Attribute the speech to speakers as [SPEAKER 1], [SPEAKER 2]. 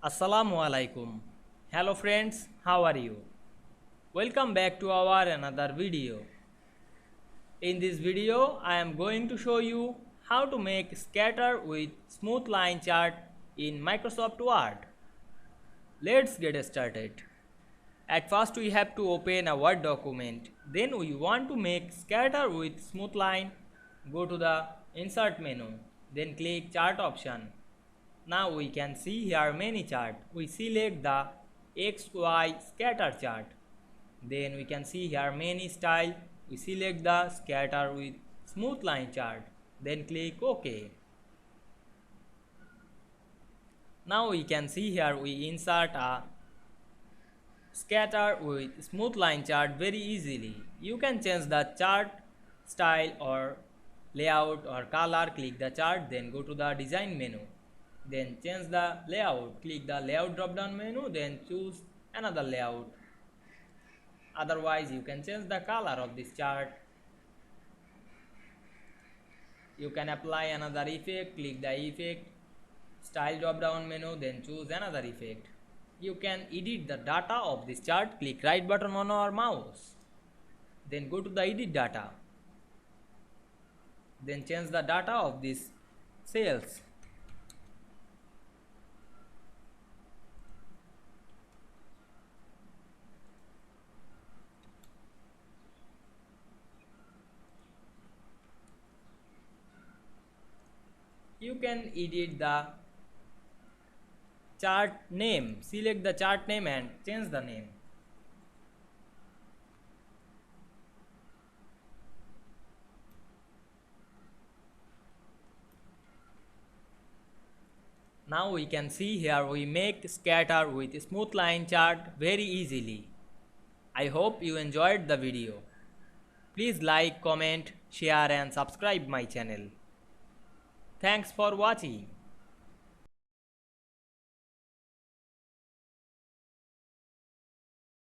[SPEAKER 1] Assalamu Walaikum. Hello friends, how are you? Welcome back to our another video. In this video, I am going to show you how to make scatter with smooth line chart in Microsoft Word. Let's get started. At first we have to open a Word document. Then we want to make scatter with smooth line. Go to the insert menu. Then click chart option. Now we can see here many chart. We select the XY scatter chart. Then we can see here many style. We select the scatter with smooth line chart. Then click OK. Now we can see here we insert a scatter with smooth line chart very easily. You can change the chart style or layout or color. Click the chart, then go to the design menu, then change the layout. Click the layout drop down menu, then choose another layout. Otherwise you can change the color of this chart. You can apply another effect. Click the effect style drop down menu, then choose another effect. You can edit the data of this chart. Click right button on our mouse, then go to the edit data, then change the data of these cells. You can edit the chart name. Select the chart name and change the name. Now we can see here we make scatter with smooth line chart very easily. I hope you enjoyed the video. Please like, comment, share and subscribe my channel. Thanks for watching.